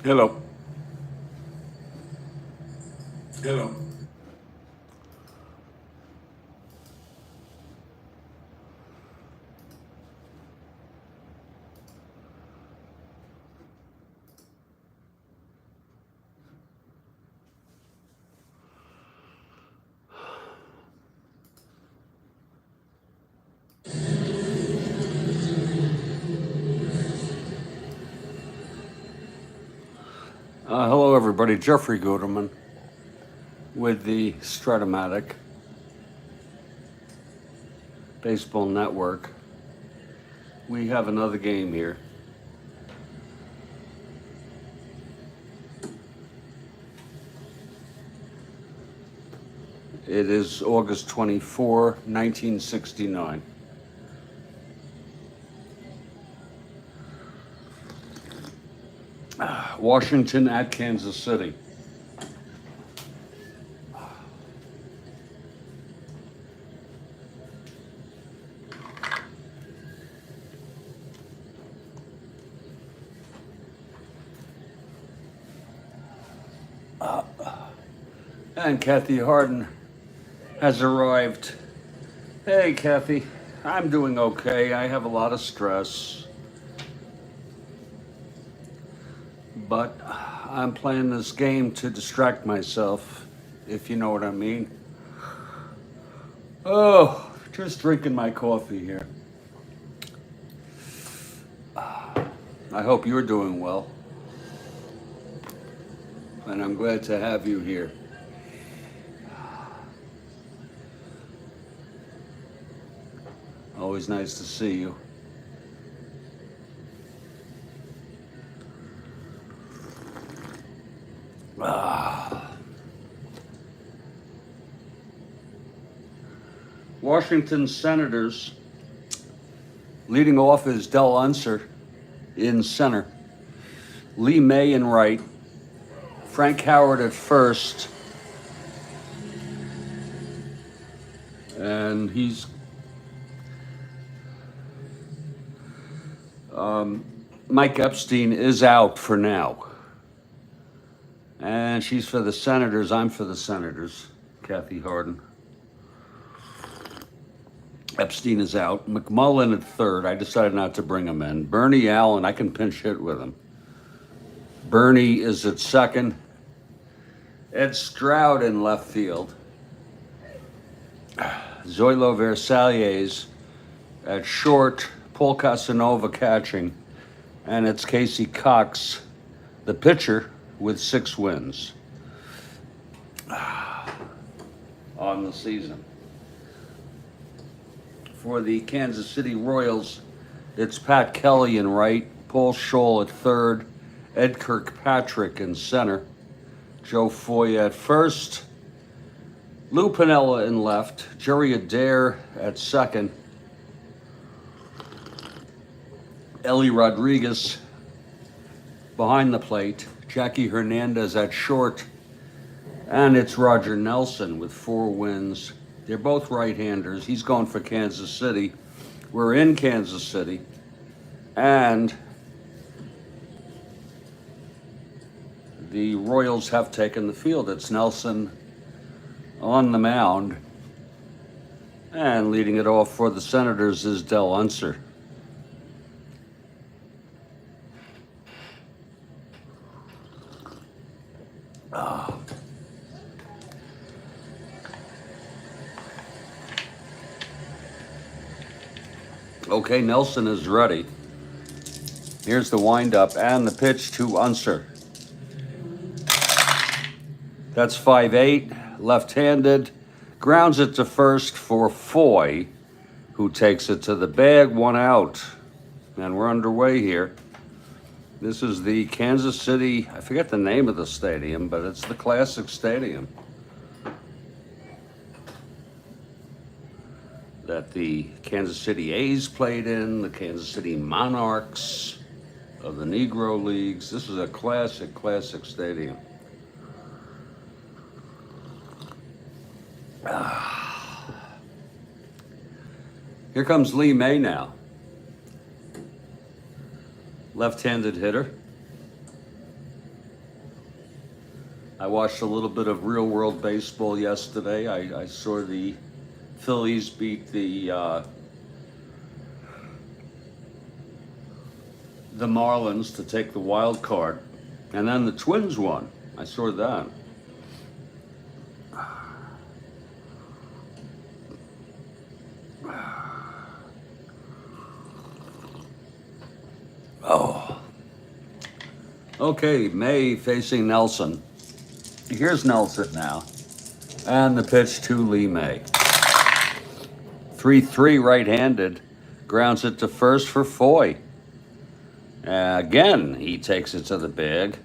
Hello. Hello. Hello, everybody. Jeffrey Guterman with the Strat-O-Matic Baseball Network. We have another game here. It is August 24, 1969. Washington at Kansas City. And Kathy Harden has arrived. Hey, Kathy. I'm doing okay. I have a lot of stress. But I'm playing this game to distract myself, if you know what I mean. Oh, just drinking my coffee here. I hope you're doing well. And I'm glad to have you here. Always nice to see you. Washington Senators, leading off is Del Unser in center, Lee May in right, Frank Howard at first, and Mike Epstein is out for now. And she's for the Senators. I'm for the Senators, Kathy Harden. Epstein is out. McMullen at third. I decided not to bring him in. Bernie Allen, I can pinch hit with him. Bernie is at second. Ed Stroud in left field. Zoilo Versalles at short. Paul Casanova catching. And it's Casey Cox, the pitcher, with 6 wins on the season. For the Kansas City Royals, it's Pat Kelly in right, Paul Scholl at third, Ed Kirkpatrick in center, Joe Foy at first, Lou Piniella in left, Jerry Adair at second, Ellie Rodriguez behind the plate, Jackie Hernandez at short, and it's Roger Nelson with 4 wins. They're both right-handers. He's going for Kansas City. We're in Kansas City. And the Royals have taken the field. It's Nelson on the mound. And leading it off for the Senators is Del Unser. Okay, Nelson is ready. Here's the windup and the pitch to Unser. That's 5-8, left-handed. Grounds it to first for Foy, who takes it to the bag, 1 out. And we're underway here. This is the Kansas City, I forget the name of the stadium, but it's the Classic Stadium that the Kansas City A's played in, the Kansas City Monarchs of the Negro Leagues. This is a classic stadium. Here comes Lee May now. Left-handed hitter. I watched a little bit of real world baseball yesterday. I saw the Phillies beat the Marlins to take the wild card, and then the Twins won. I saw that. Oh. Okay, May facing Nelson. Here's Nelson now. And the pitch to Lee May. 3-3 right-handed. Grounds it to first for Foy. Again, he takes it to the bag.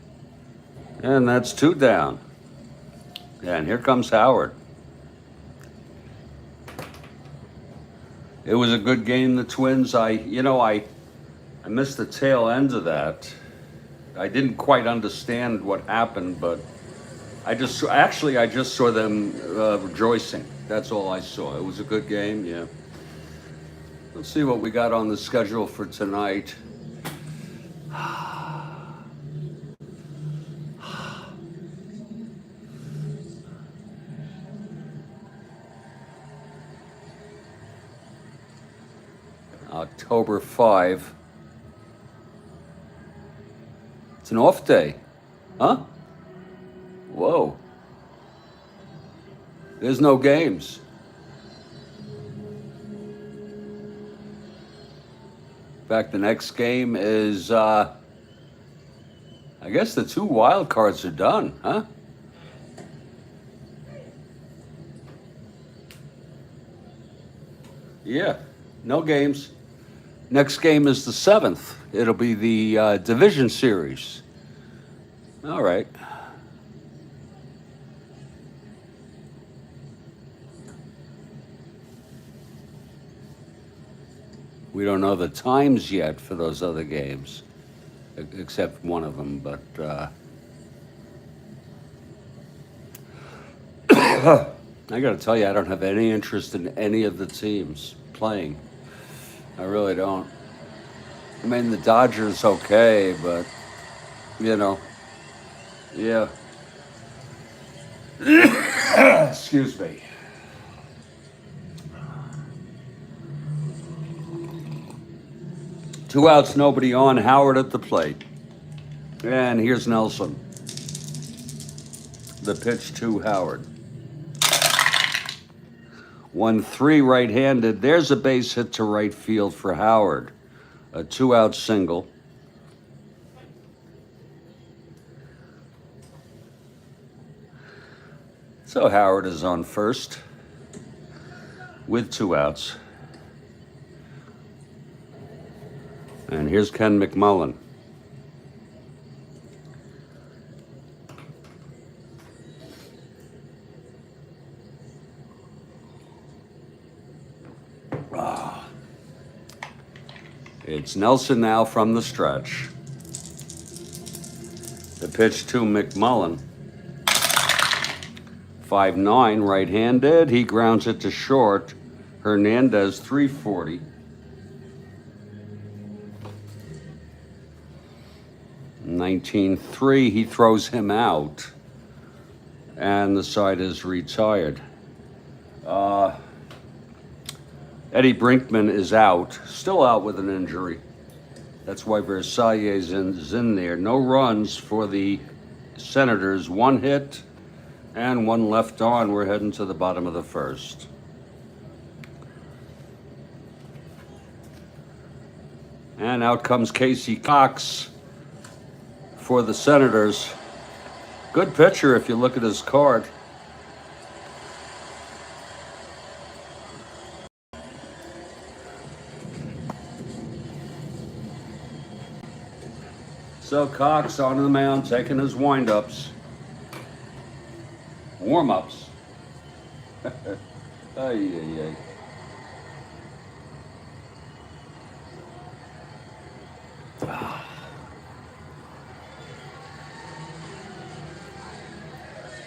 And that's 2 down. And here comes Howard. It was a good game, the Twins. I missed the tail end of that. I didn't quite understand what happened, but I just saw them rejoicing. That's all I saw. It was a good game, yeah. Let's see what we got on the schedule for tonight. October 5. It's an off day. Huh? Whoa. There's no games. In fact, the next game is, I guess the 2 wild cards are done, huh? Yeah, no games. Next game is the 7th. It'll be the division series. All right. We don't know the times yet for those other games, except one of them, but I gotta tell you, I don't have any interest in any of the teams playing. I really don't. I mean, the Dodgers, okay, but, yeah. Excuse me. Two outs, nobody on. Howard at the plate. And here's Nelson. The pitch to Howard. 1-3 right-handed. There's a base hit to right field for Howard. A 2-out single. So Howard is on first with 2 outs. And here's Ken McMullen. It's Nelson now from the stretch. The pitch to McMullen. 5-9 right-handed. He grounds it to short. Hernandez 340. 19-3. He throws him out. And the side is retired. Eddie Brinkman is out, still out with an injury. That's why Versailles is in there. No runs for the Senators. 1 hit and 1 left on. We're heading to the bottom of the first. And out comes Casey Cox for the Senators. Good pitcher if you look at his card. So Cox on the mound, taking his wind-ups. Warm-ups. Ay.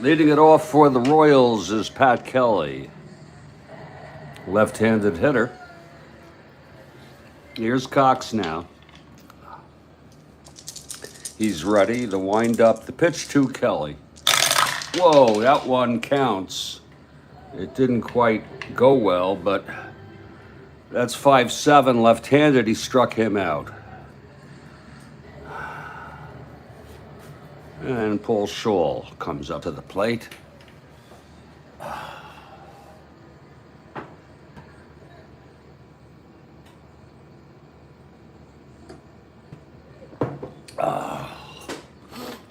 Leading it off for the Royals is Pat Kelly. Left-handed hitter. Here's Cox now. He's ready. The wind-up. The pitch to Kelly. Whoa, that one counts. It didn't quite go well, but that's 5-7 left-handed. He struck him out. And Paul Scholl comes up to the plate.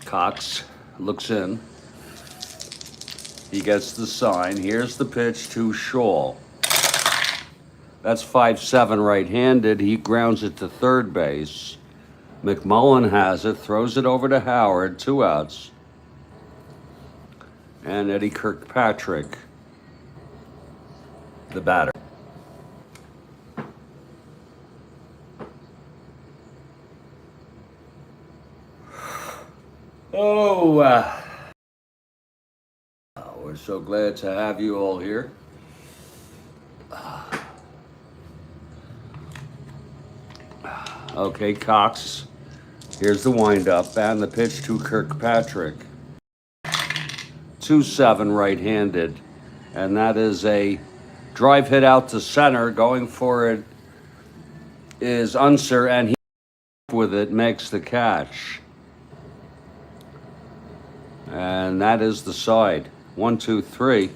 Cox looks in. He gets the sign. Here's the pitch to Scholl. That's 5-7 right-handed. He grounds it to third base. McMullen has it, throws it over to Howard, 2 outs. And Eddie Kirkpatrick, the batter. Oh, we're so glad to have you all here. Okay, Cox. Here's the windup and the pitch to Kirkpatrick. 2-7 right-handed. And that is a drive hit out to center. Going for it is Unser, and he with it makes the catch. And that is the side. 1, 2, 3.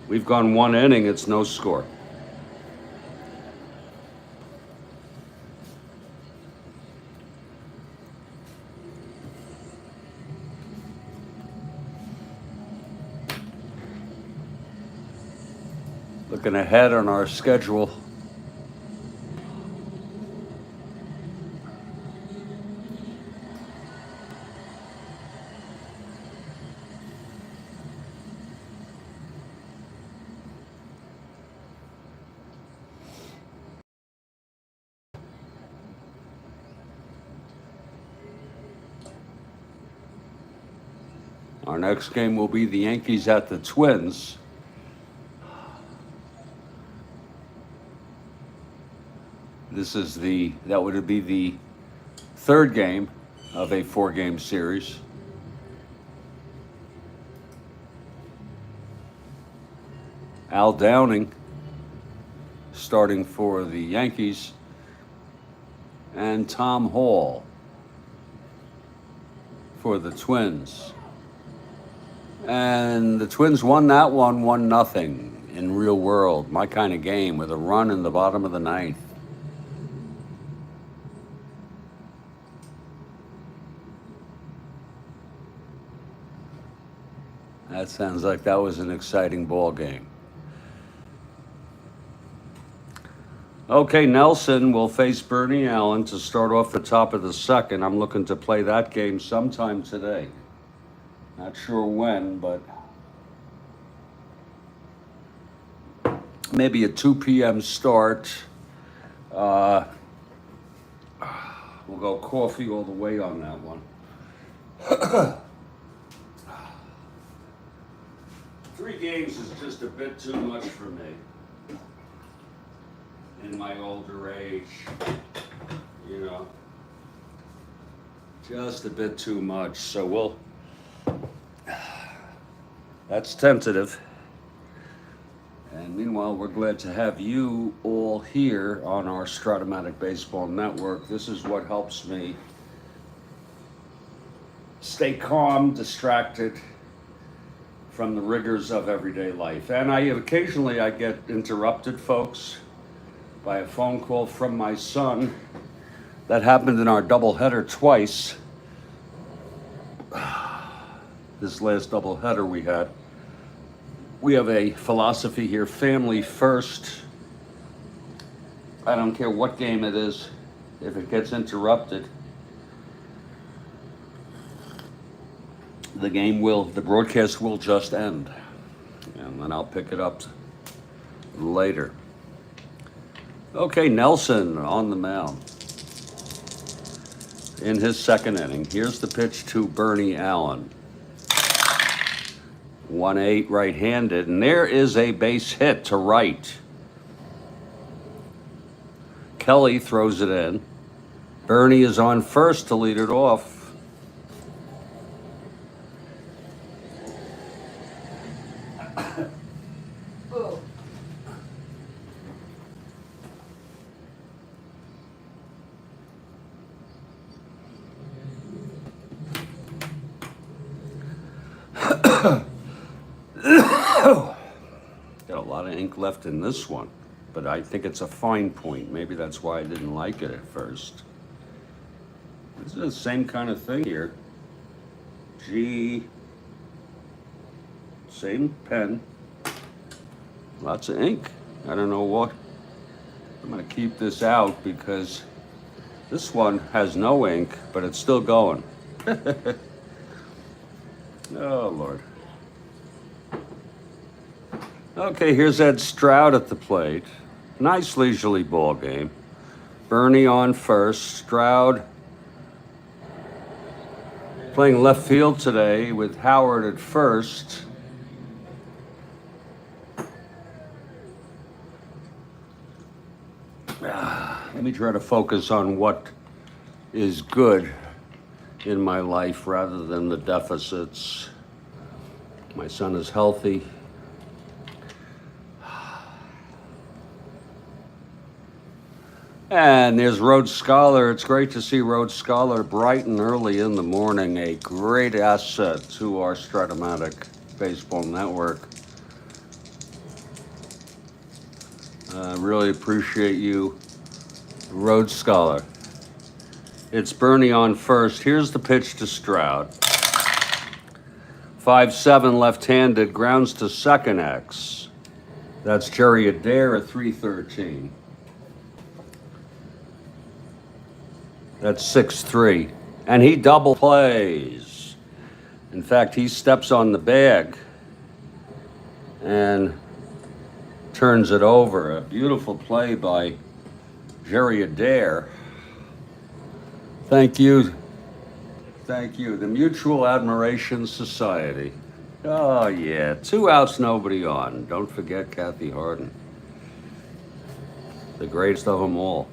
We've gone 1 inning. It's no score. Looking ahead on our schedule. Our next game will be the Yankees at the Twins. That would be the third game of a 4-game series. Al Downing starting for the Yankees, and Tom Hall for the Twins. And the Twins won that one 1-0 in real world. My kind of game, with a run in the bottom of the 9th. That sounds like that was an exciting ball game. Okay, Nelson will face Bernie Allen to start off the top of the second. I'm looking to play that game sometime today. Not sure when, but maybe a 2 p.m. start. We'll go coffee all the way on that one. 3 games is just a bit too much for me in my older age, just a bit too much. So that's tentative. And meanwhile, we're glad to have you all here on our Strat-O-Matic Baseball Network. This is what helps me stay calm, distracted from the rigors of everyday life. And occasionally I get interrupted, folks, by a phone call from my son. That happened in our doubleheader twice. This last doubleheader we had. We have a philosophy here, family first. I don't care what game it is. If it gets interrupted, the broadcast will just end. And then I'll pick it up later. Okay, Nelson on the mound in his second inning. Here's the pitch to Bernie Allen. 1-8 right-handed, and there is a base hit to right. Kelly throws it in. Bernie is on first to lead it off. left in this one, but I think it's a fine point. Maybe that's why I didn't like it at first. This is the same kind of thing here. G, same pen, lots of ink. I don't know what. I'm gonna keep this out because this one has no ink, but it's still going. Oh, Lord. Okay, here's Ed Stroud at the plate. Nice leisurely ball game. Bernie on first. Stroud playing left field today with Howard at first. Let me try to focus on what is good in my life rather than the deficits. My son is healthy. And there's Rhodes Scholar. It's great to see Rhodes Scholar bright and early in the morning. A great asset to our Strat-O-Matic baseball network. I really appreciate you, Rhodes Scholar. It's Bernie on first. Here's the pitch to Stroud. 5-7 left-handed, grounds to second X. That's Jerry Adair at 313. That's 6-3. And he double plays. In fact, he steps on the bag and turns it over. A beautiful play by Jerry Adair. Thank you. Thank you. The Mutual Admiration Society. Oh, yeah. 2 outs, nobody on. Don't forget Kathy Harden. The greatest of them all.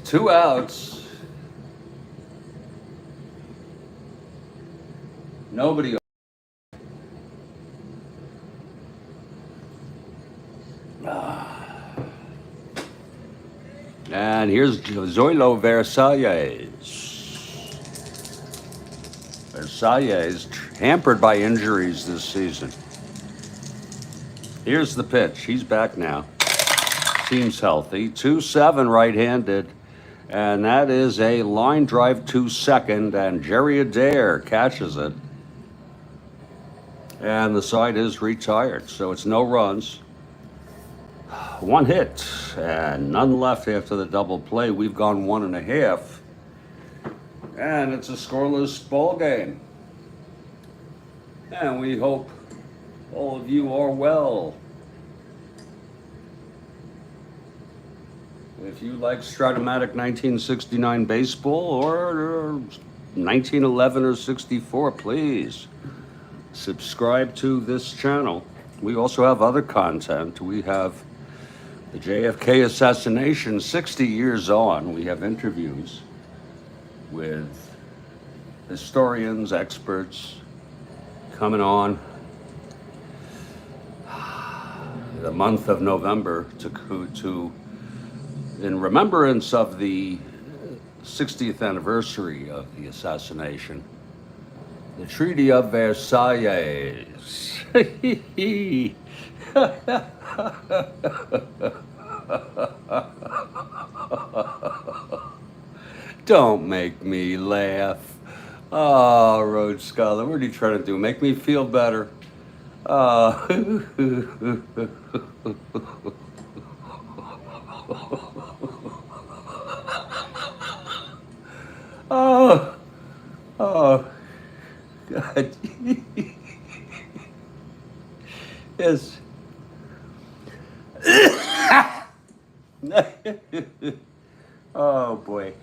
2 outs. Nobody on. And here's Zoilo Versalles. Versalles hampered by injuries this season. Here's the pitch. He's back now. Seems healthy. 2-7 right-handed. And that is a line drive to second. And Jerry Adair catches it. And the side is retired. So it's no runs. 1 hit and none left after the double play. We've gone 1.5, and it's a scoreless ball game. And we hope all of you are well. If you like Strat-O-Matic 1969 baseball or 1911 or 64, please subscribe to this channel. We also have other content. We have the JFK assassination 60 years on. We have interviews with historians, experts coming on the month of November to in remembrance of the 60th anniversary of the assassination. The Treaty of Versailles. Don't make me laugh. Oh, Rhodes Scholar, what are you trying to do? Make me feel better? Oh. Oh. Oh. God. Yes. Oh, boy.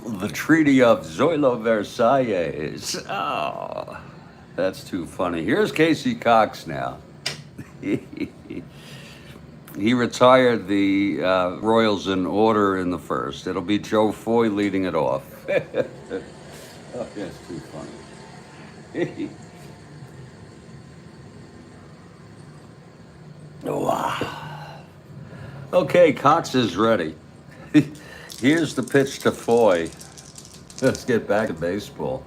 The Treaty of Zoilo Versalles. Oh, that's too funny. Here's Casey Cox now. He retired the Royals in order in the first. It'll be Joe Foy leading it off. Oh, that's too funny. Wow. Okay, Cox is ready. Here's the pitch to Foy. Let's get back to baseball.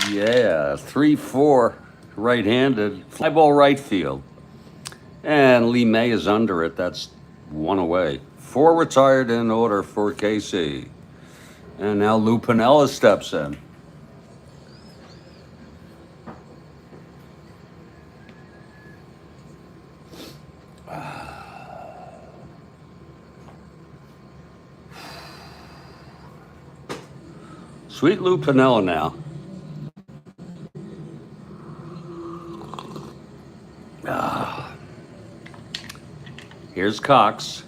Yeah, 3-4 right-handed. Fly ball right field. And Lee May is under it. That's one away. 4 retired in order for KC. And now Lou Piniella steps in. Sweet Lou Piniella now. Here's Cox.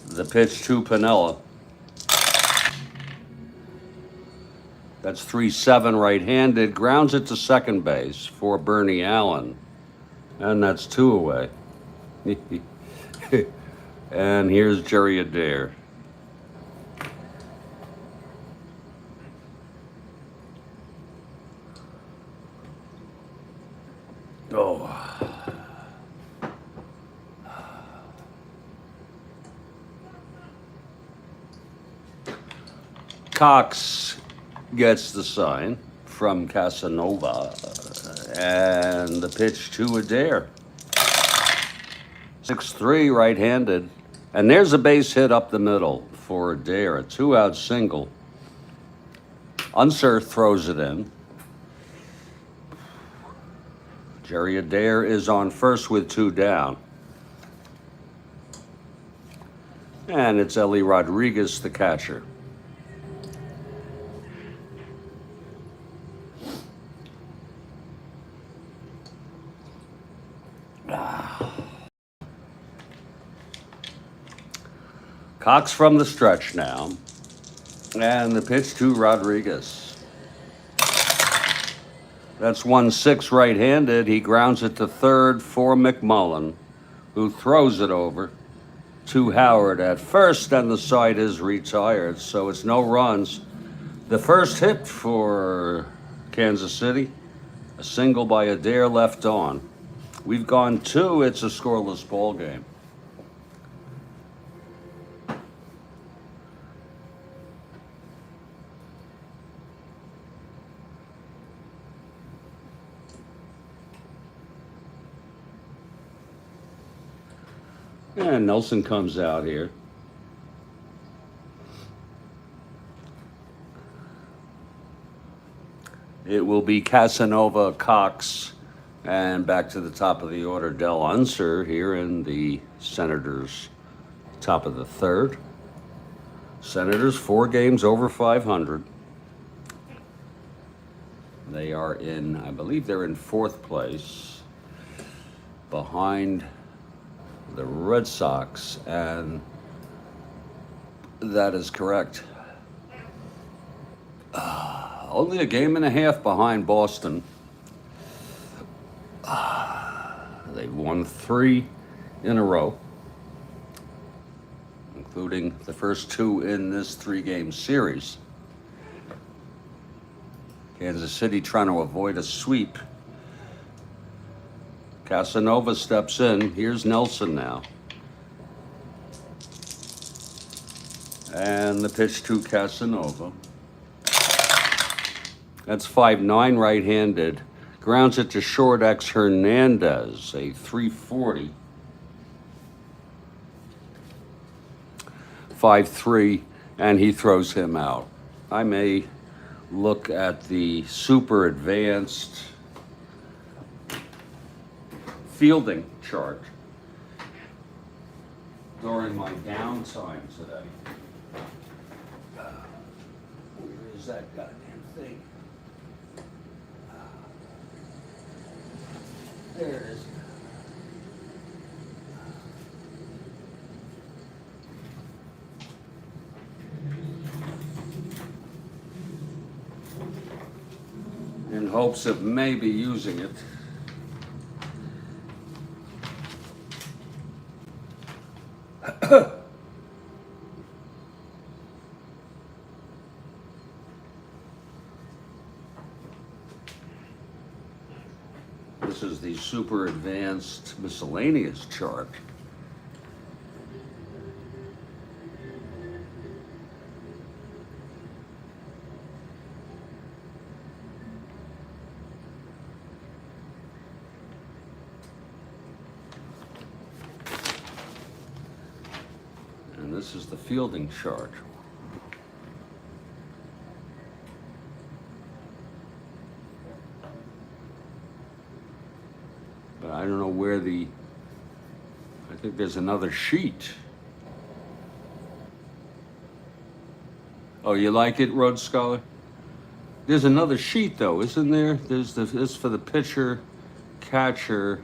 The pitch to Piniella. That's 3-7 right-handed. Grounds it to second base for Bernie Allen. And that's 2 away. And here's Jerry Adair. Oh. Cox gets the sign from Casanova, and the pitch to Adair. 6-3 right-handed, and there's a base hit up the middle for Adair, a 2-out single. Unser throws it in. Jerry Adair is on first with 2 down. And it's Ellie Rodriguez, the catcher. Cox from the stretch now. And the pitch to Rodriguez. That's 1-6 right-handed. He grounds it to third for McMullen, who throws it over to Howard at first, and the side is retired, so it's no runs. The first hit for Kansas City, a single by Adair left on. We've gone 2. It's a scoreless ball game. And Nelson comes out here. It will be Casanova, Cox, and back to the top of the order, Del Unser here in the Senators' top of the third. Senators 4 games over 500. They are in, I believe they're in 4th place, behind the Red Sox, and that is correct. Only a game and a half behind Boston. They've won 3 in a row, including the first 2 in this 3-game series. Kansas City trying to avoid a sweep. Casanova steps in. Here's Nelson now. And the pitch to Casanova. That's 5-9 right-handed. Grounds it to short X Hernandez, a 340. 5-3, and he throws him out. I may look at the super advanced fielding chart during my downtime today. Where is that goddamn thing? There it is. In hopes of maybe using it. This is the super advanced miscellaneous chart. this is the fielding chart. But I don't know where I think there's another sheet. Oh, you like it, Rhodes Scholar? There's another sheet though, isn't there? There's this for the pitcher, catcher.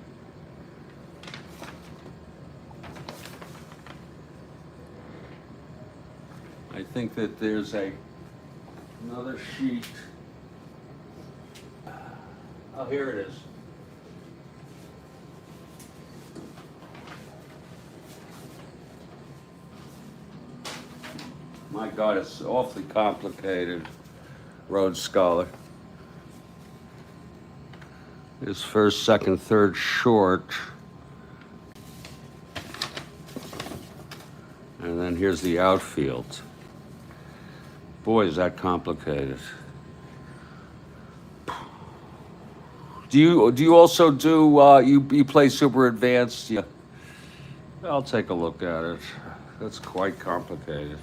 I think that there's another sheet. Oh, here it is. My God, it's awfully complicated, Rhodes Scholar. His first, second, third short. And then here's the outfield. Boy, is that complicated. Do you also do you play super advanced? Yeah. I'll take a look at it. That's quite complicated.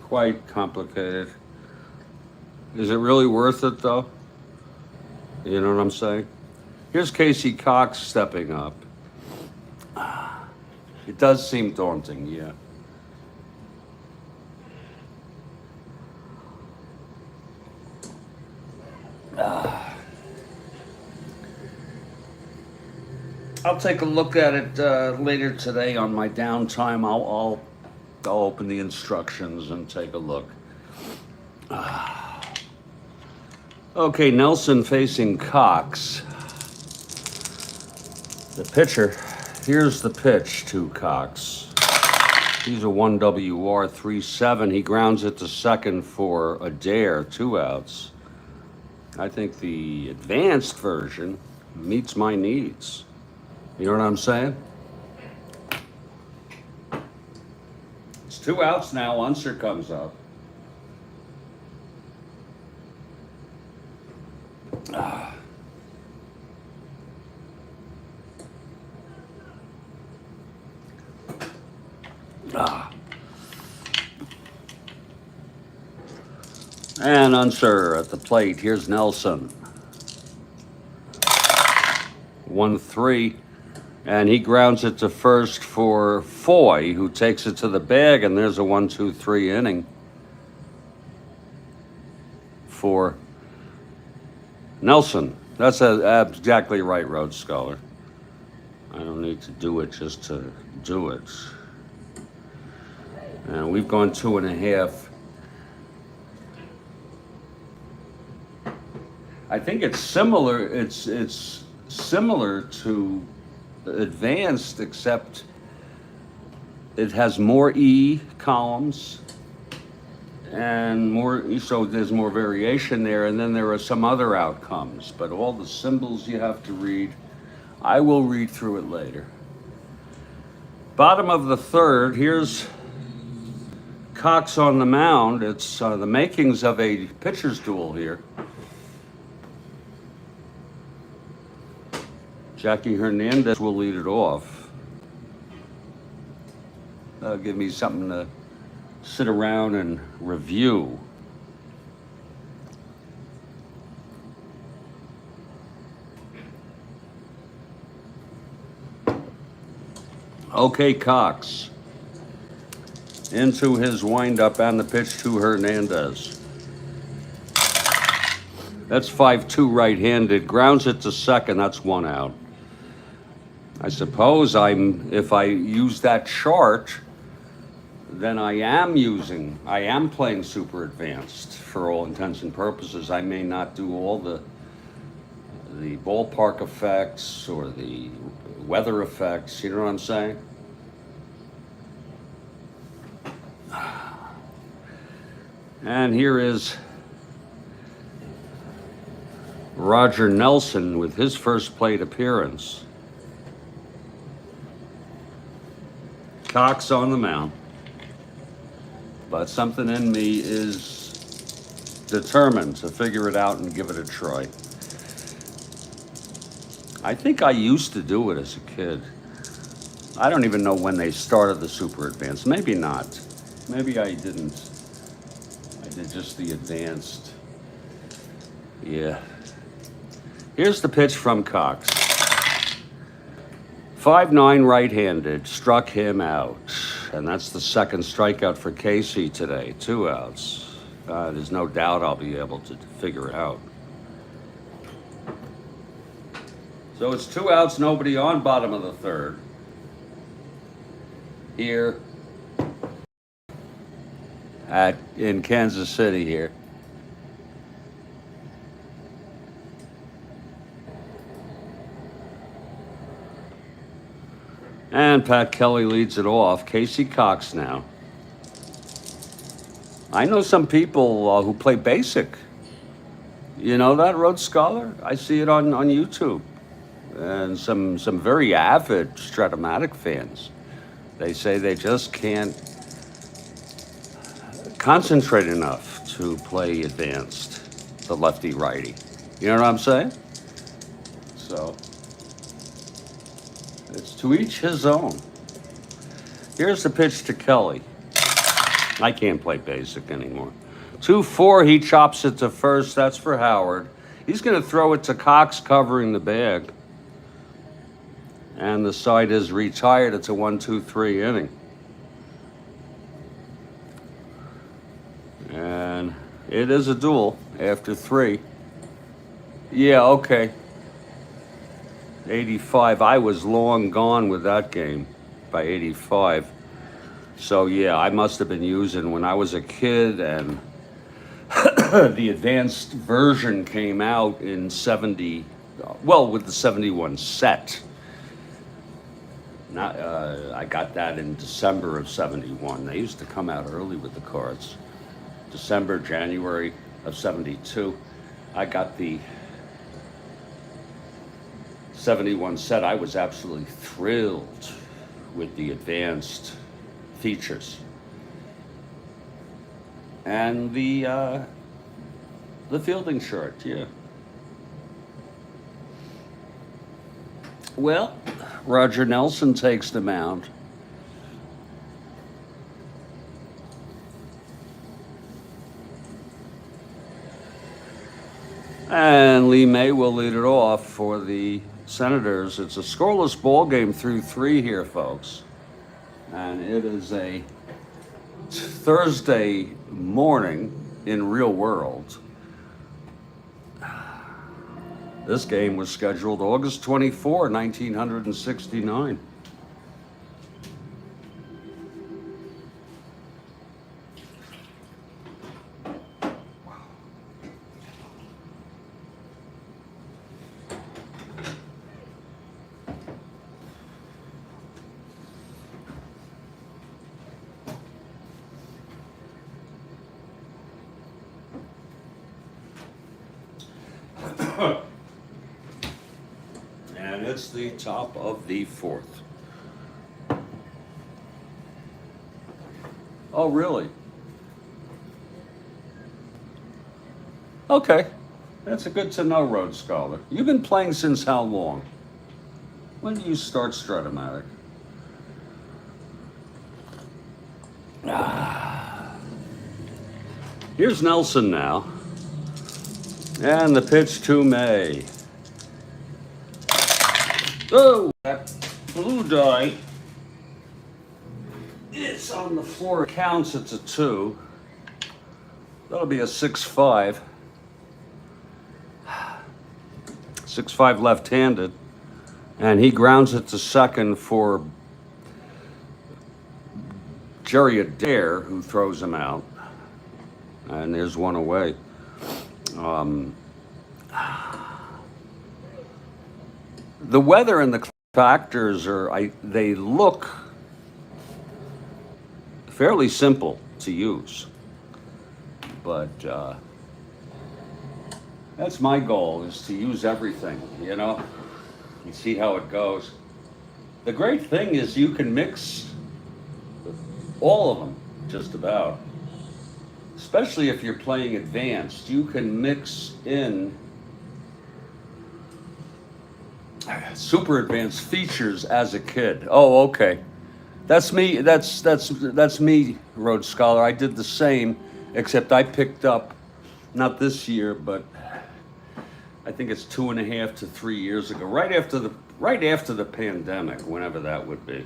Quite complicated. Is it really worth it though? You know what I'm saying? Here's Casey Cox stepping up. It does seem daunting, yeah. I'll take a look at it later today on my downtime. I'll open the instructions and take a look. Okay, Nelson facing Cox. The pitcher. Here's the pitch to Cox. He's a 1 WR 3-7. He grounds it to second for a dare, 2 outs. I think the advanced version meets my needs. You know what I'm saying? It's 2 outs now. Unser comes up. And Unser at the plate. Here's Nelson. 1-3. And he grounds it to first for Foy, who takes it to the bag, and there's a 1-2-3 inning for Nelson. That's exactly right, Rhodes Scholar. I don't need to do it just to do it. And we've gone 2.5. I think it's similar. It's similar to advanced, except it has more E columns and more, so there's more variation there, and then there are some other outcomes, but all the symbols you have to read, I will read through it later. Bottom of the third, here's Cox on the mound. It's the makings of a pitcher's duel here. Jackie Hernandez will lead it off. That'll give me something to sit around and review. Okay, Cox. Into his windup and the pitch to Hernandez. That's 5-2 right-handed. Grounds it to second. That's 1 out. I suppose if I use that chart, then I am playing super advanced for all intents and purposes. I may not do all the ballpark effects or the weather effects. You know what I'm saying? And here is Roger Nelson with his first plate appearance. Cox on the mound. But something in me is determined to figure it out and give it a try. I think I used to do it as a kid. I don't even know when they started the Super Advanced. Maybe not. Maybe I didn't. I did just the Advanced. Yeah. Here's the pitch from Cox. 5'9" right-handed, struck him out. And that's the second strikeout for Casey today. 2 outs. There's no doubt I'll be able to figure it out. So it's 2 outs, nobody on, bottom of the third. Here in Kansas City here. And Pat Kelly leads it off. Casey Cox now. I know some people who play basic. You know that, Rhodes Scholar? I see it on YouTube. And some very avid Strat-O-Matic fans. They say they just can't concentrate enough to play Advanced, the lefty-righty. You know what I'm saying? So, it's to each his own. Here's the pitch to Kelly. I can't play basic anymore. 2-4, he chops it to first. That's for Howard. He's going to throw it to Cox covering the bag. And the side is retired. It's a 1-2-3 inning. And it is a duel after 3. Yeah, okay. 85. I was long gone with that game by 85. So yeah, I must have been using when I was a kid, and the Advanced version came out in 70, well, with the 71 set. Not, I got that in December of 71. They used to come out early with the cards. December, January of 72. I got the 71 set. I was absolutely thrilled with the Advanced features. And the fielding chart, yeah. Well, Roger Nelson takes the mound. And Lee May will lead it off for the Senators. It's a scoreless ball game through 3 here, folks. And it is a Thursday morning in real world. This game was scheduled August 24, 1969. And it's the top of the 4th. Oh, really? Okay. That's a good to know, Rhodes Scholar. You've been playing since how long? When did you start Strat-O-Matic? Here's Nelson now. And the pitch to May. Oh, that blue die. It's on the floor. It counts, it's a 2. That'll be a 6-5. 6-5 left-handed. And he grounds it to second for Jerry Adair, who throws him out. And there's one away. The weather and the factors they look fairly simple to use, but That's my goal, is to use everything, you know, and see how it goes. The great thing is you can mix all of them, just about. Especially if you're playing advanced, you can mix in super advanced features as a kid. Oh, okay. That's me. That's me, Rhodes Scholar. I did the same, except I picked up, not this year, but I think it's 2.5 to 3 years ago, right after the pandemic, whenever that would be.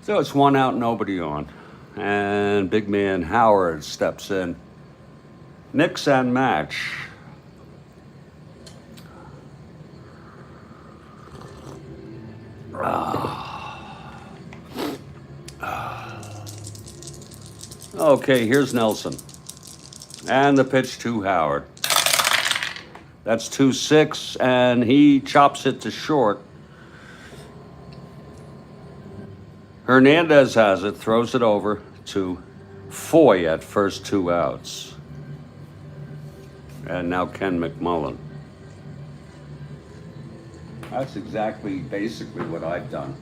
So it's one out, nobody on, and big man Howard steps in. Mix and match. Okay, here's Nelson. And the pitch to Howard. That's 2-6, and he chops it to short. Hernandez has it, throws it over to Foy at first, 2 outs. And now Ken McMullen. That's basically what I've done.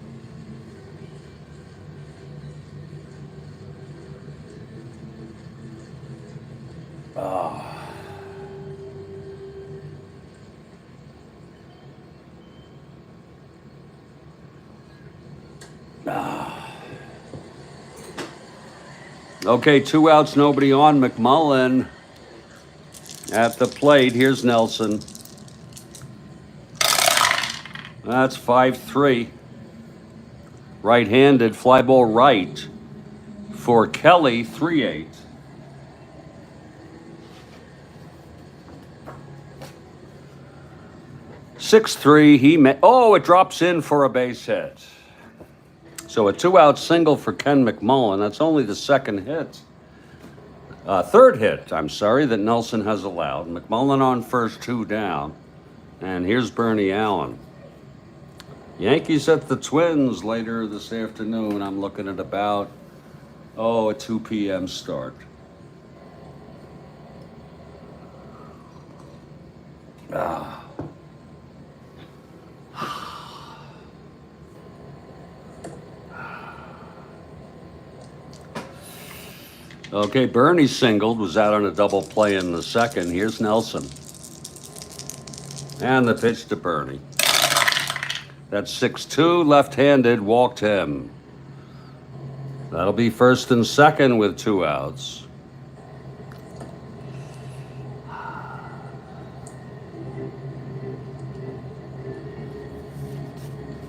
Okay, 2 outs, nobody on. McMullen at the plate. Here's Nelson. That's 5-3. Right-handed, fly ball right for Kelly, 3-8. It drops in for a base hit. So a 2-out single for Ken McMullen. That's only the third hit, that Nelson has allowed. McMullen on first, 2 down. And here's Bernie Allen. Yankees at the Twins later this afternoon. I'm looking at about, a 2 p.m. start. Okay, Bernie singled, was out on a double play in the second. Here's Nelson. And the pitch to Bernie. That's 6-2, left-handed, walked him. That'll be first and second with 2 outs.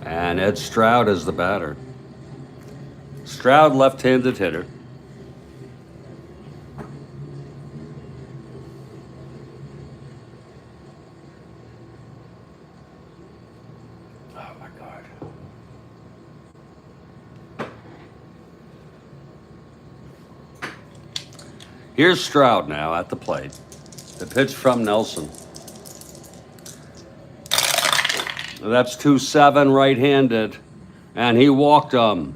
And Ed Stroud is the batter. Stroud, left-handed hitter. Here's Stroud now at the plate. The pitch from Nelson. That's 2-7, right-handed, and he walked him.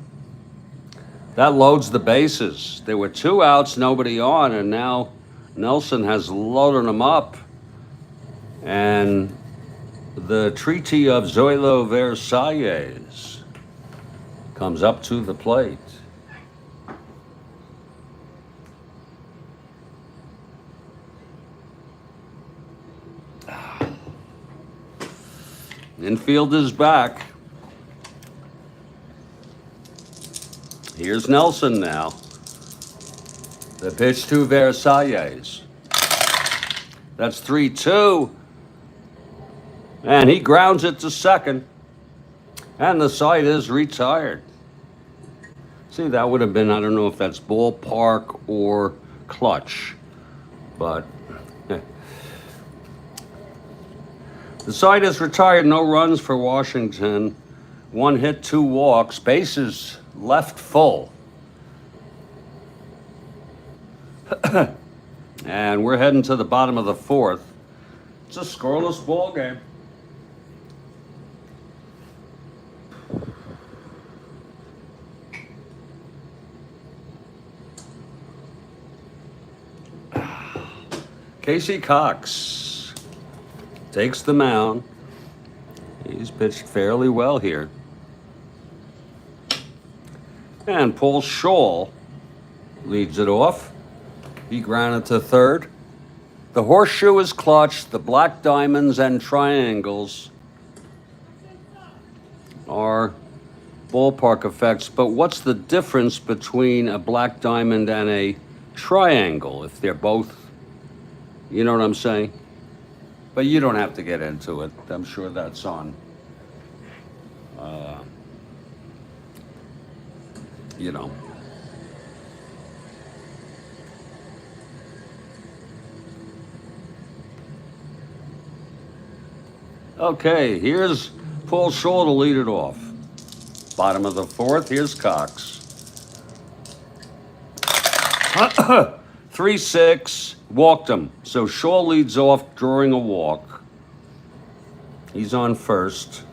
That loads the bases. There were 2 outs, nobody on, and now Nelson has loaded them up. And the Treaty of Zoilo Versailles comes up to the plate. Infield is back. Here's Nelson now. The pitch to Versailles. That's 3-2. And he grounds it to second. And the side is retired. See, that would have been, I don't know if that's ballpark or clutch, but the side is retired. No runs for Washington. 1 hit, 2 walks. Bases left full. And we're heading to the bottom of the 4th. It's a scoreless ball game. Casey Cox takes the mound. He's pitched fairly well here. And Paul Scholl leads it off. He grounded to third. The horseshoe is clutched. The black diamonds and triangles are ballpark effects. But what's the difference between a black diamond and a triangle if they're both, you know what I'm saying? But you don't have to get into it. I'm sure that's on, you know. Okay, here's Paul Scholl to lead it off. Bottom of the fourth, here's Cox. 3-6, walked him. So Scholl leads off, drawing a walk. He's on first.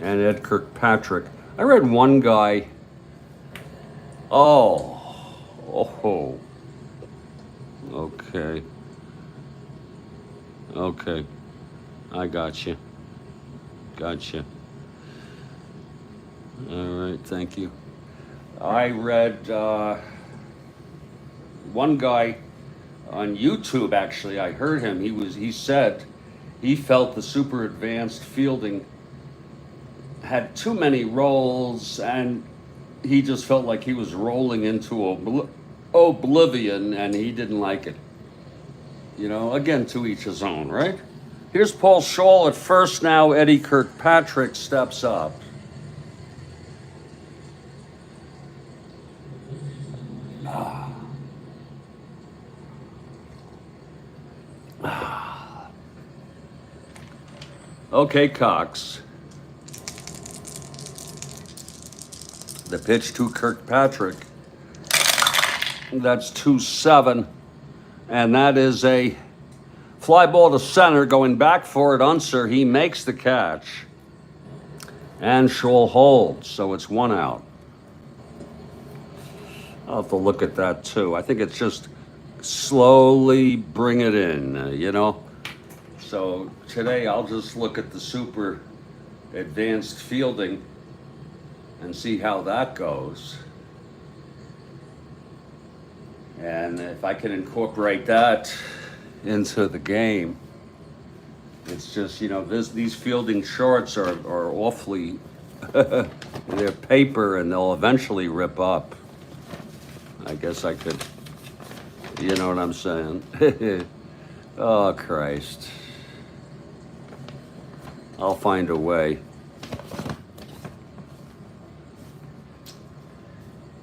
And Ed Kirkpatrick. I read one guy. Oh. Okay. Okay. I got you. Gotcha. All right, thank you. I read one guy on YouTube, actually, I heard him. He said he felt the super advanced fielding had too many rolls, and he just felt like he was rolling into oblivion, and he didn't like it. You know, again, to each his own, right? Here's Paul Scholl at first now. Eddie Kirkpatrick steps up. Okay, Cox. The pitch to Kirkpatrick. That's 2-7. And that is a fly ball to center, going back for it. Unser, he makes the catch. And Scholl holds, so it's 1 out. I'll have to look at that too. I think it's just slowly bring it in, you know? So today I'll just look at the super advanced fielding and see how that goes. And if I can incorporate that into the game, it's just, you know, these fielding charts are awfully, they're paper and they'll eventually rip up. I guess I could, you know what I'm saying? Oh, Christ. I'll find a way.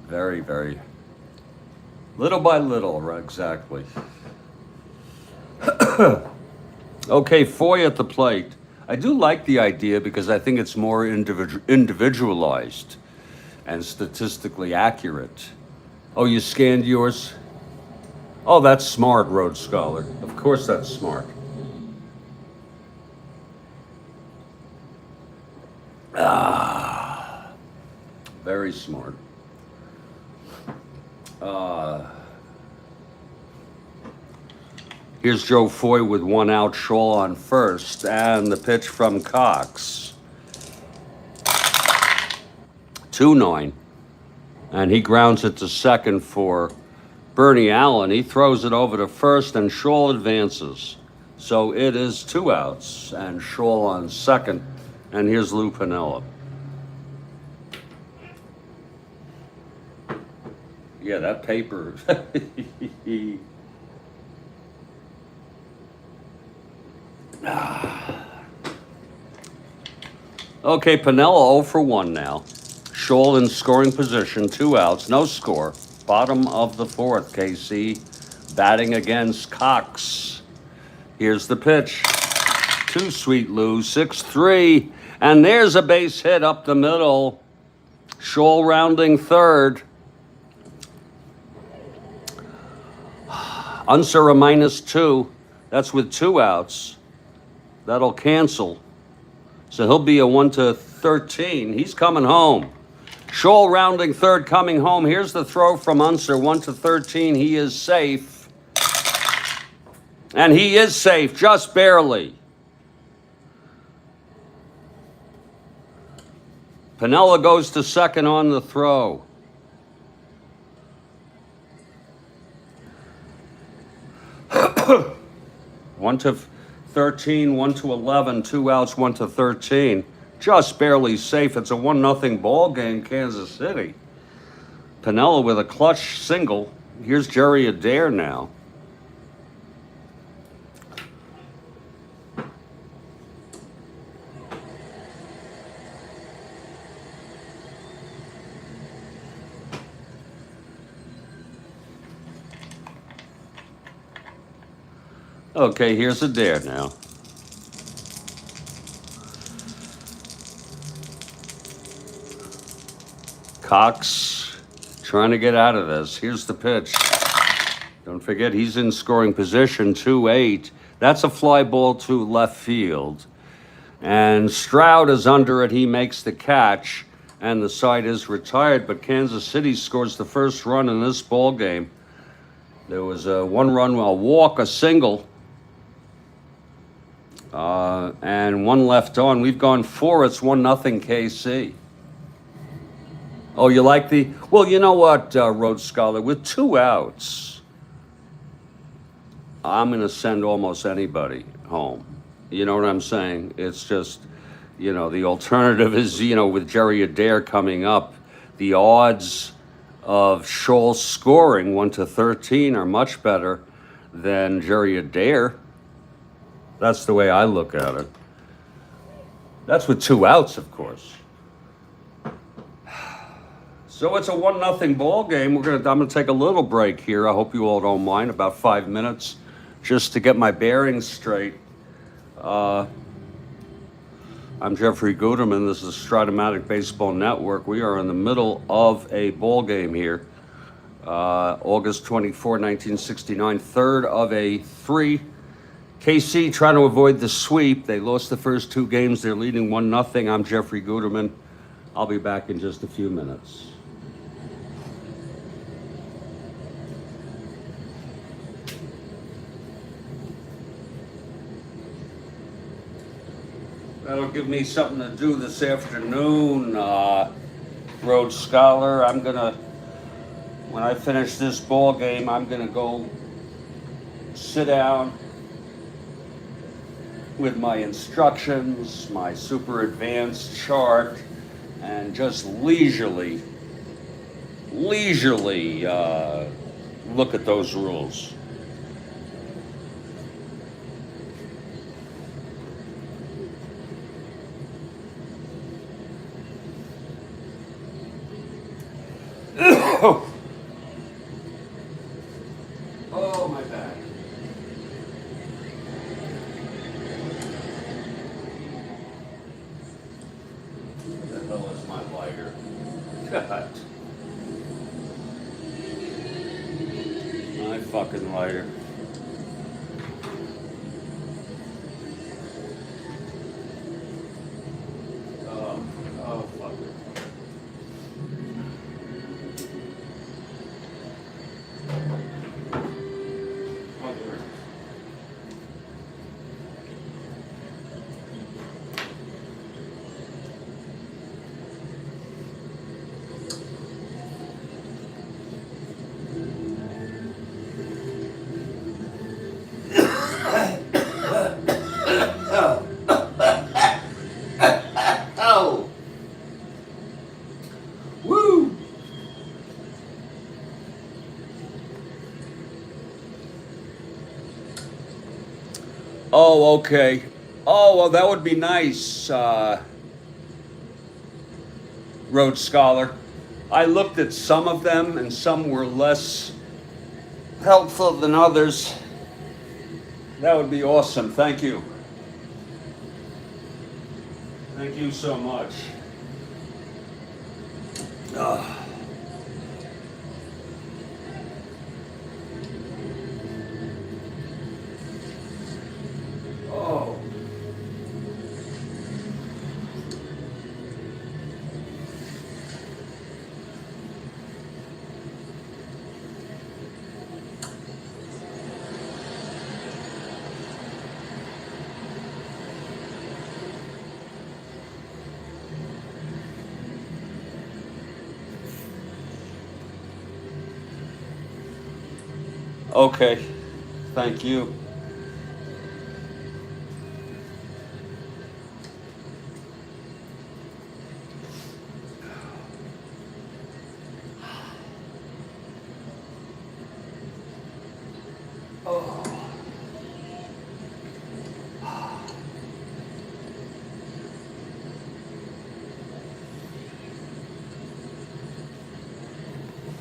Very, very. Little by little, right, exactly. Okay, Foy at the plate. I do like the idea because I think it's more individualized and statistically accurate. Oh, you scanned yours? Oh, that's smart, Rhodes Scholar. Of course that's smart. Very smart. Here's Joe Foy with 1 out, Scholl on first, and the pitch from Cox. 2-9, and he grounds it to second for Bernie Allen. He throws it over to first, and Scholl advances. So it is 2 outs, and Scholl on second, and here's Lou Piniella. Yeah, that paper. Okay, Piniella 0 for 1 now. Scholl in scoring position, 2 outs, no score. Bottom of the fourth, KC batting against Cox. Here's the pitch. Too sweet, Lou, 6-3. And there's a base hit up the middle. Scholl rounding third. Unser a -2. That's with 2 outs. That'll cancel. So he'll be a 1-13. He's coming home. Scholl rounding third, coming home. Here's the throw from Unser, 1-13. He is safe. And he is safe, just barely. Piniella goes to second on the throw. One to 13, 1 to 11, 2 outs, 1 to 13. Just barely safe. It's a 1-0 ball game, Kansas City. Piniella with a clutch single. Here's Jerry Adair now. Okay, here's Adair now. Cox trying to get out of this. Here's the pitch. Don't forget he's in scoring position, 2-8. That's a fly ball to left field. And Stroud is under it. He makes the catch, and the side is retired. But Kansas City scores the first run in this ball game. There was a 1-run, a walk, a single, and 1 left on. We've gone 4. It's 1-0 KC. Oh, you like the... Well, you know what, Rhodes Scholar? With 2 outs, I'm going to send almost anybody home. You know what I'm saying? It's just, the alternative is, with Jerry Adair coming up, the odds of Scholl scoring 1 to 13 are much better than Jerry Adair. That's the way I look at it. That's with 2 outs, of course. So it's a 1-0 ball game. I'm gonna take a little break here. I hope you all don't mind, about 5 minutes, just to get my bearings straight. I'm Jeffrey Guterman. This is Strat-O-Matic Baseball Network. We are in the middle of a ball game here. August 24, 1969, third of a 3. KC trying to avoid the sweep. They lost the first 2 games. They're leading 1-0. I'm Jeffrey Guterman. I'll be back in just a few minutes. That'll give me something to do this afternoon, Rhodes Scholar. When I finish this ball game, I'm gonna go sit down with my instructions, my super advanced chart, and just leisurely look at those rules. Oh, my back. What the hell is my lighter? God. My fucking lighter. Oh, fuck it. Oh, okay. Oh, well, that would be nice, Rhodes Scholar. I looked at some of them, and some were less helpful than others. That would be awesome. Thank you. Thank you so much. Oh. Okay, thank you.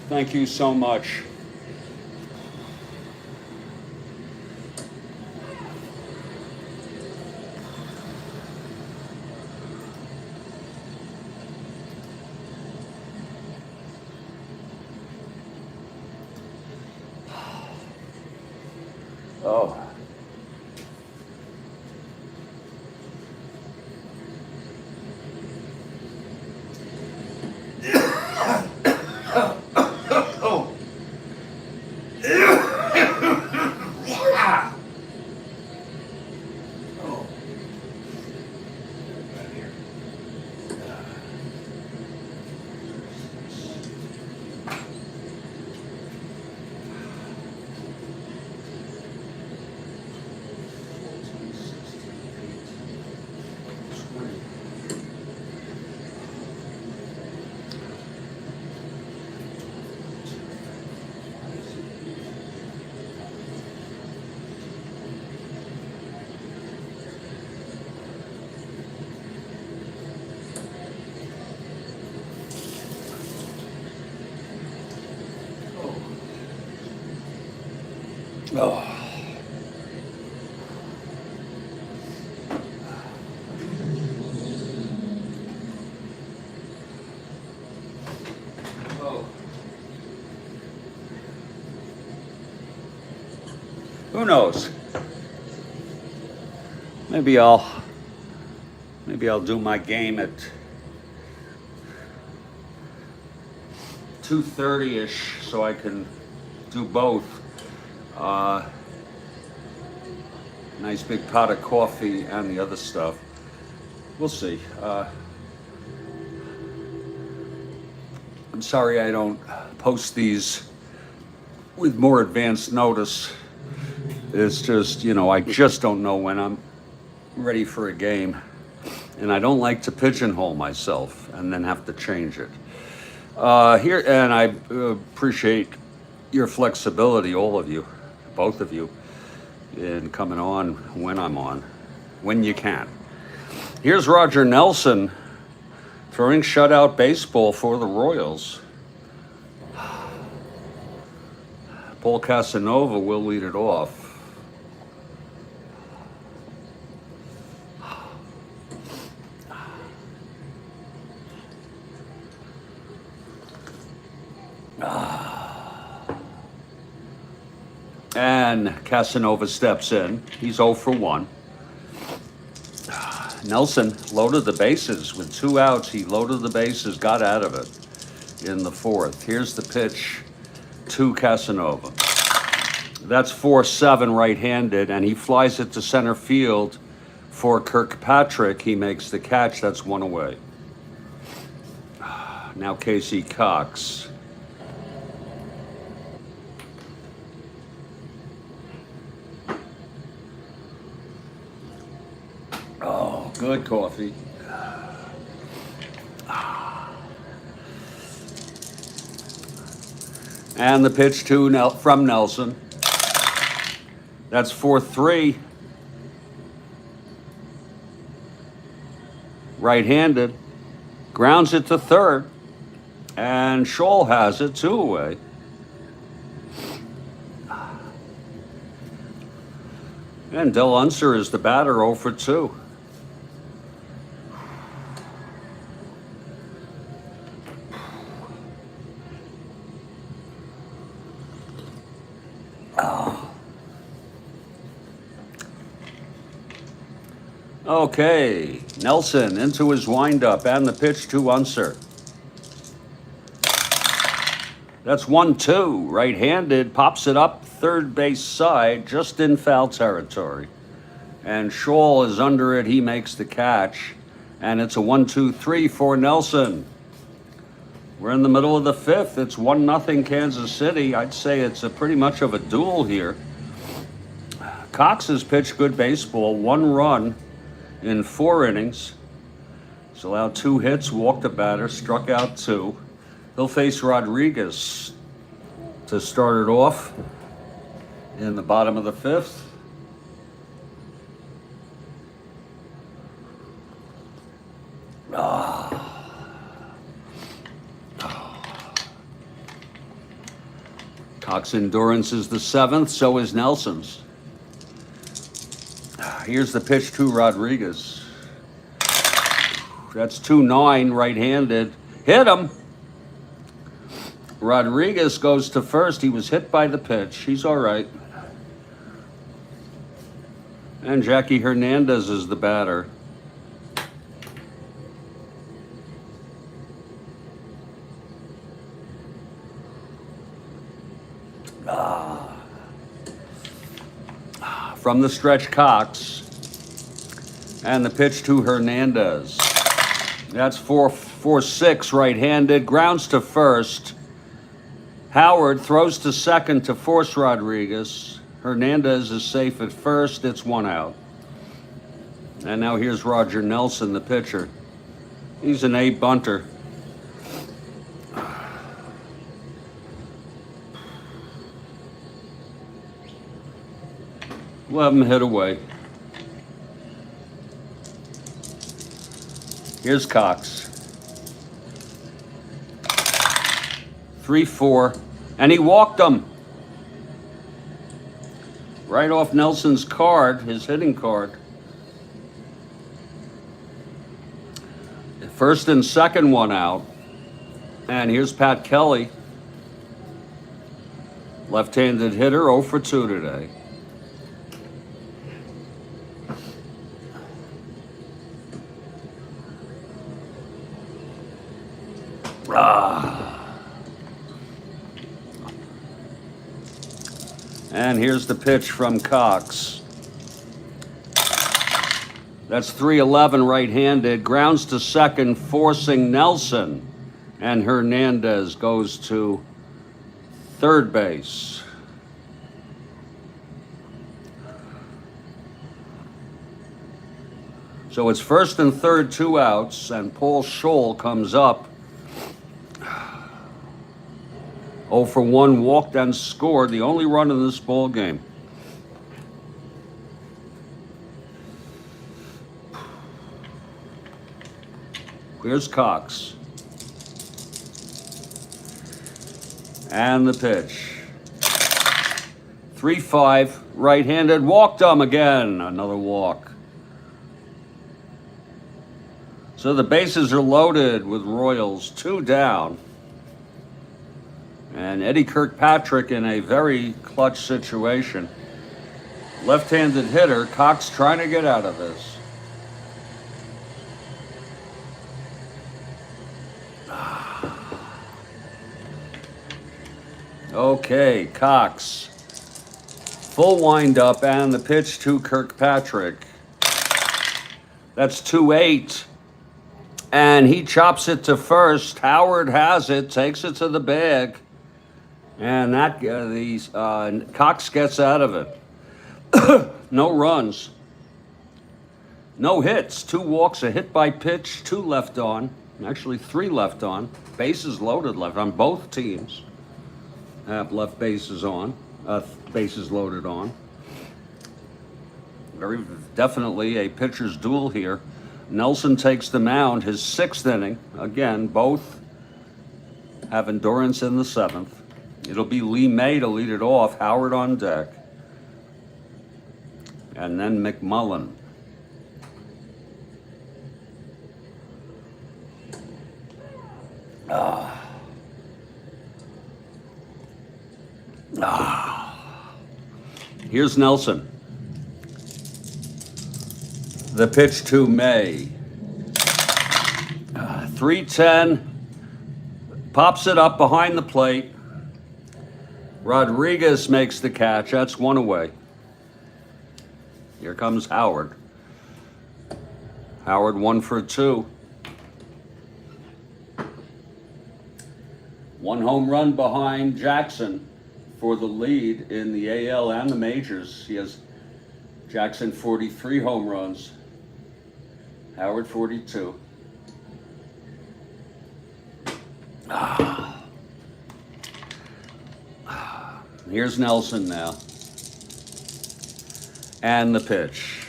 Thank you so much. Oh. Oh. Oh. Oh. Oh. Who knows? Maybe I'll do my game at 2:30ish so I can do both. Nice big pot of coffee and the other stuff. We'll see. I'm sorry I don't post these with more advanced notice. It's just, I just don't know when I'm ready for a game. And I don't like to pigeonhole myself and then have to change it. Here, and I appreciate your flexibility, all of you, both of you, in coming on when I'm on, when you can. Here's Roger Nelson throwing shutout baseball for the Royals. Paul Casanova will lead it off. And Casanova steps in. He's 0 for 1. Nelson loaded the bases with 2 outs. He loaded the bases, got out of it in the 4th. Here's the pitch to Casanova. That's 4-7 right-handed, and he flies it to center field for Kirkpatrick. He makes the catch. That's 1 away. Now Casey Cox. Oh, good coffee. And the pitch from Nelson. That's 4-3. Right-handed. Grounds it to third. And Scholl has it 2 away. And Del Unser is the batter, 0 for 2. Okay, Nelson into his windup and the pitch to Unser. That's 1-2, right-handed, pops it up third base side, just in foul territory. And Scholl is under it, he makes the catch. And it's a 1-2-3 for Nelson. We're in the middle of the fifth. It's 1-0 Kansas City. I'd say it's a pretty much of a duel here. Cox has pitched good baseball, 1 run in 4 innings. He's allowed 2 hits, walked a batter, struck out 2. He'll face Rodriguez to start it off in the bottom of the 5th. Cox endurance is the 7th, so is Nelson's. Here's the pitch to Rodriguez. That's 2-9, right-handed. Hit him. Rodriguez goes to first. He was hit by the pitch. He's all right. And Jackie Hernandez is the batter. From the stretch, Cox. And the pitch to Hernandez. That's 4-6, right-handed. Grounds to first. Howard throws to second to force Rodriguez. Hernandez is safe at first. It's 1 out. And now here's Roger Nelson, the pitcher. He's an A bunter. We'll have him hit away. Here's Cox. 3-4. And he walked him. Right off Nelson's card, his hitting card. First and second, 1 out. And here's Pat Kelly. Left-handed hitter, 0 for 2 today. And here's the pitch from Cox. That's 3-11, right-handed. Grounds to second, forcing Nelson. And Hernandez goes to third base. So it's first and third, 2 outs, and Paul Scholl comes up. 0 for 1, walked and scored, the only run in this ball game. Here's Cox. And the pitch. 3-5, right-handed, walked him again, another walk. So the bases are loaded with Royals, 2 down. And Eddie Kirkpatrick in a very clutch situation. Left-handed hitter, Cox trying to get out of this. Okay, Cox. Full windup and the pitch to Kirkpatrick. That's 2-8. And he chops it to first. Howard has it, takes it to the bag. And that Cox gets out of it. No runs. No hits. 2 walks, a hit by pitch, 2 left on. Actually, 3 left on. Bases loaded left on. Both teams have left bases on. Bases loaded on. Very definitely a pitcher's duel here. Nelson takes the mound, his 6th inning. Again, both have endurance in the 7th. It'll be Lee May to lead it off, Howard on deck. And then McMullen. Here's Nelson. The pitch to May. 3-10. Pops it up behind the plate. Rodriguez makes the catch. That's 1 away. Here comes Howard. Howard 1 for 2. 1 home run behind Jackson for the lead in the AL and the majors. He has Jackson 43 home runs, Howard 42. Here's Nelson now. And the pitch.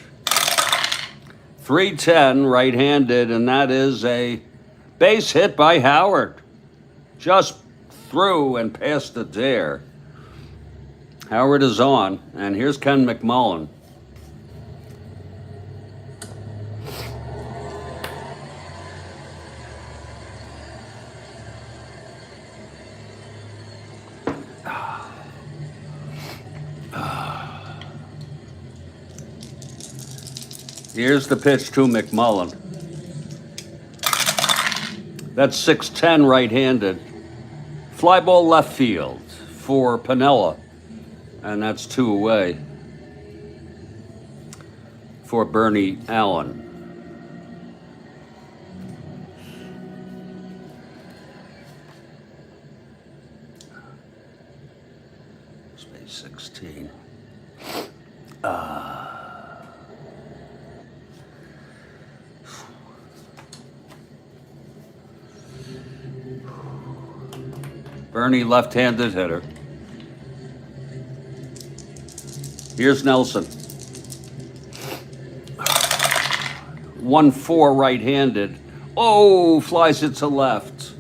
310 right-handed, and that is a base hit by Howard. Just through and past the dare. Howard is on, and here's Ken McMullen. Here's the pitch to McMullen. That's 610 right-handed. Fly ball left field for Piniella. And that's 2 away for Bernie Allen. Space 16. Bernie, left-handed hitter. Here's Nelson. 1-4 right-handed. Oh, flies it to left.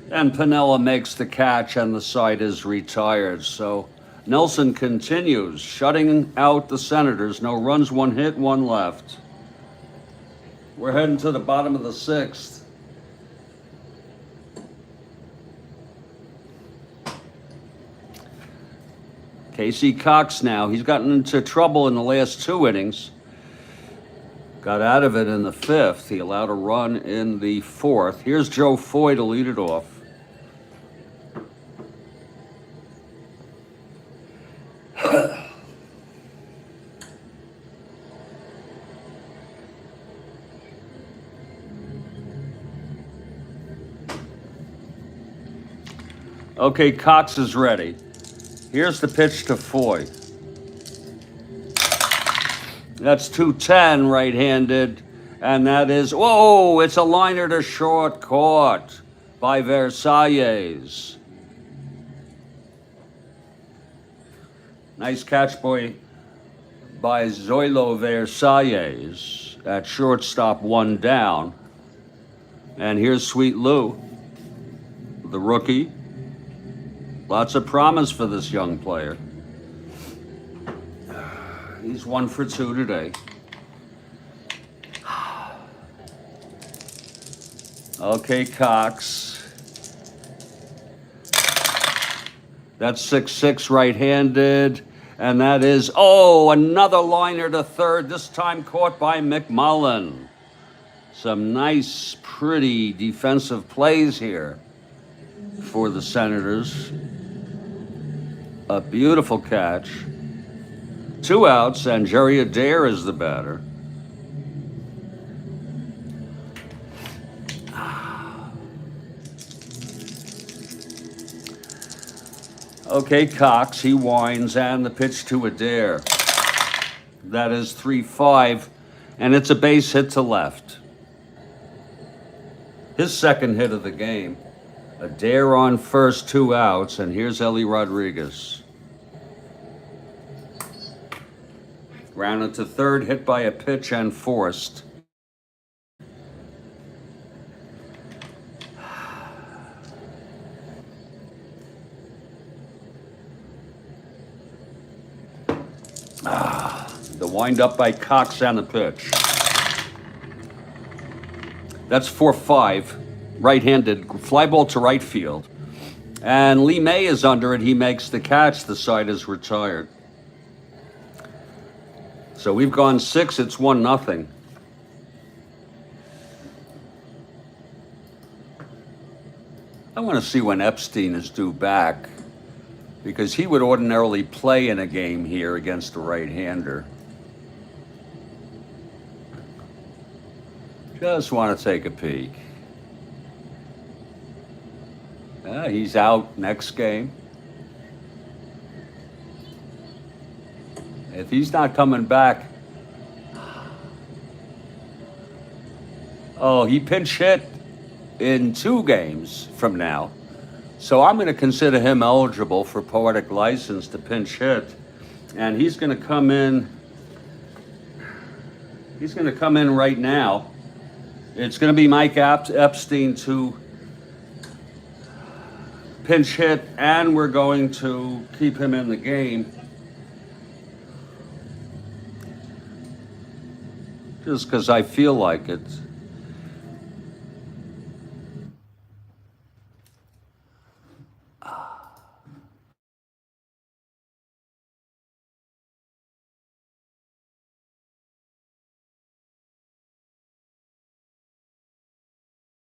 And Piniella makes the catch, and the side is retired. So Nelson continues, shutting out the Senators. No runs, 1 hit, 1 left. We're heading to the bottom of the 6th. Casey Cox now. He's gotten into trouble in the last 2 innings. Got out of it in the 5th. He allowed a run in the 4th. Here's Joe Foy to lead it off. Okay, Cox is ready. Here's the pitch to Foy. That's 210 right-handed, and that is, whoa, it's a liner to short, caught by Versailles. Nice catch by Zoilo Versailles at shortstop, 1 down. And here's Sweet Lou, the rookie. Lots of promise for this young player. He's 1 for 2 today. Okay, Cox. That's 6-6 right-handed. And that is, another liner to third, this time caught by McMullen. Some nice, pretty defensive plays here for the Senators. A beautiful catch. 2 outs, and Jerry Adair is the batter. Okay, Cox, he winds, and the pitch to Adair. That is 3-5, and it's a base hit to left. His 2nd hit of the game. Adair on first, 2 outs, and here's Ellie Rodriguez. Grounded to third, hit by a pitch and forced. The wind-up by Cox and the pitch. That's 4-5. Right-handed, fly ball to right field. And Lee May is under it. He makes the catch. The side is retired. So we've gone 6. It's 1-0. I want to see when Epstein is due back, because he would ordinarily play in a game here against a right-hander. Just want to take a peek. He's out next game. If he's not coming back, oh, he pinch hit in 2 games from now. So I'm going to consider him eligible for poetic license to pinch hit. And he's going to come in. He's going to come in right now. It's going to be Mike Epstein to pinch hit, and we're going to keep him in the game. Just because I feel like it.